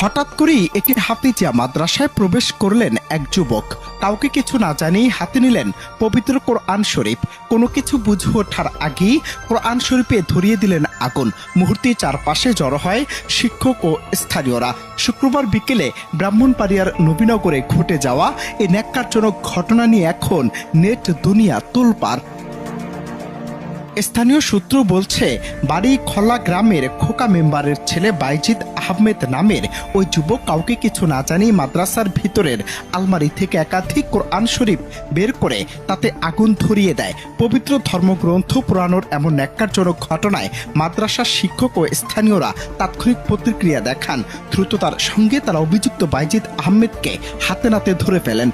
হঠাৎ করেই একটি হাফিজিয়া মাদ্রাসায় প্রবেশ করলেন এক যুবক। কাউকে কিছু না জানিয়ে হাতে নিলেন পবিত্র কোরআন শরীফ। কোনো কিছু বুঝে ওঠার আগেই কোরআন শরীফে ধরিয়ে দিলেন আগুন। মুহূর্তেই চারপাশে জড়ো হয় শিক্ষক ও স্থানীয়রা। শুক্রবার বিকেলে ব্রাহ্মণবাড়িয়ার নবীনগরে ঘটে যাওয়া এই ন্যাক্কারজনক ঘটনা নিয়ে এখন নেট দুনিয়া তোলপাড়। স্থানীয় সূত্র বলছে, বাড়ি খোলা গ্রামের খোকা মেম্বারের ছেলে বাইজিদ আহমেদ নামের ওই যুবক কাউকে কিছু না জানিয়ে মাদ্রাসার ভিতরের আলমারি থেকে একাধিক কোরআন শরীফ বের করে তাতে আগুন ধরিয়ে দেয়। পবিত্র ধর্মগ্রন্থ পুরানোর এমন ন্যাক্কারজনক ঘটনায় মাদ্রাসার শিক্ষক ও স্থানীয়রা তাৎক্ষণিক প্রতিক্রিয়া দেখান। দ্রুততার সঙ্গে তারা অভিযুক্ত বাইজিদ আহমেদকে হাতে নাতে ধরে ফেলেন।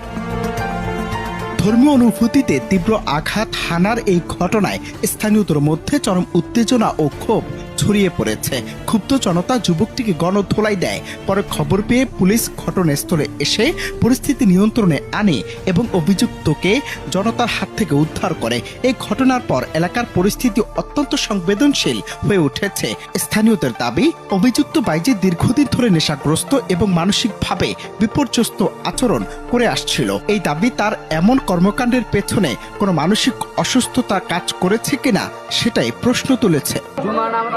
ধর্মীয় অনুভূতিতে তীব্র আঘাত হানার এই ঘটনায় স্থানীয়দের মধ্যে চরম উত্তেজনা ও ক্ষোভ ছড়িয়ে পড়েছে। ক্ষুব্ধ জনতা যুবকটিকে গণধোলাই দেয়। পরে খবর পেয়ে পুলিশ ঘটনাস্থলে এসে পরিস্থিতি নিয়ন্ত্রণে আনে এবং অভিযুক্তকে জনতার হাত থেকে উদ্ধার করে। এই ঘটনার পর এলাকার পরিস্থিতি অত্যন্ত সংবেদনশীল হয়ে উঠেছে। স্থানীয়দের দাবি, অভিযুক্ত বাইজিদ দীর্ঘদিন ধরে নেশাগ্রস্ত এবং মানসিকভাবে বিপর্যস্ত আচরণ করে আসছিল। এই দাবি তার এমন কর্মকাণ্ডের পেছনে কোনো মানসিক অসুস্থতা কাজ করেছে কিনা সেটাই প্রশ্ন তুলেছে।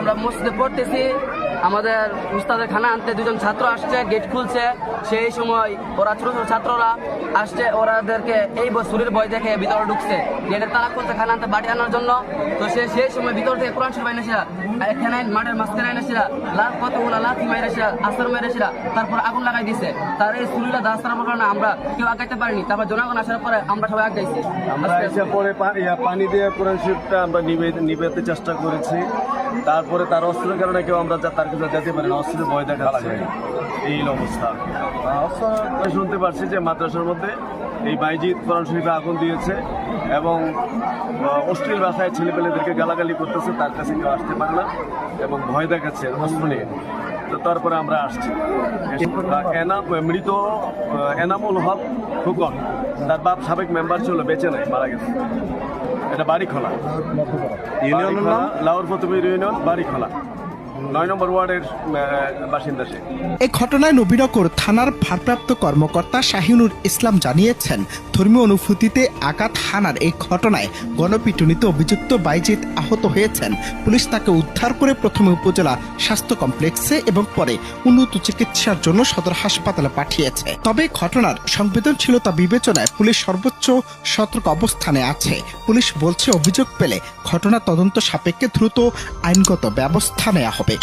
আমরা মসজিদে পড়তেছি, আমাদের উস্তাদের খানা আনতে দুজন ছাত্র আসছে, গেট খুলছে। সেই সময় ওরা ছোট ছোট ছাত্ররা আসছে, ওরাদেরকে এই ছুরির ভয় দেখে ভিতরে ঢুকছে। গেটের তালা খুলছে খানা আনতে বাড়ি আনার জন্য। তো সেই সময় ভিতর থেকে কোরআন শরীফ এনেছিলা, এখানে মাঠের মাঝখানে এনেছিলা, কতগুলা লাথি মাইরেছিলা, আসর মেরেছিলা, তারপর আগুন লাগাই দিছে। তার এই ছুরিটা দাস্তার কারণে আমরা কেউ আগাইতে পারিনি। তারপর জনগণ আসার পরে আমরা সবাই আগাইছি। পরে পানি দিয়ে কোরআন শরীফটা আমরা নিবেতে চেষ্টা করেছি। তারপরে তার অস্ত্রের কারণে কেউ আমরা তার কাছে যেতে পারি না, অস্ত্রের ভয় দেখাচ্ছে। এই অবস্থা শুনতে পারছি যে মাদ্রাসার মধ্যে এই বাইজিদ কোরআন শরীফে আগুন দিয়েছে এবং অশ্লীল ভাষায় ছেলেপেলেদেরকে গালাগালি করতেছে। তার কাছে কেউ আসতে পারে না এবং ভয় দেখাচ্ছে অস্ত্র নিয়ে। তো তারপরে আমরা আসছি। মৃত এনামুল হক ফুকন, তার বাপ সাবেক মেম্বার ছিল, বেঁচে নাই, মারা গেছে। এটা বাড়িখোলা ইউনিয়নের নাম, লাউর প্রথম ইউনিয়ন বাড়িখোলা, 9 নম্বর ওয়ার্ডের বাসিন্দা সে। এই ঘটনায় নবীনগর থানার ভারপ্রাপ্ত কর্মকর্তা শাহিনুর ইসলাম জানিয়েছেন, ধর্মীয় অনুভূতিতে আঘাত হানার এই ঘটনায় গণপিটুনিতে অভিযুক্ত বাইজিদ আহত হয়েছেন। পুলিশ তাকে উদ্ধার করে প্রথমে উপজেলা স্বাস্থ্য কমপ্লেক্সে এবং পরে উন্নত চিকিৎসার জন্য সদর হাসপাতালে পাঠিয়েছে। তবে ঘটনার সংবেদনশীলতা বিবেচনায় পুলিশ সর্বোচ্চ সতর্ক অবস্থানে আছে। পুলিশ বলছে, অভিযোগ পেলে ঘটনা তদন্ত সাপেক্ষে দ্রুত আইনগত ব্যবস্থা নেওয়া হবে।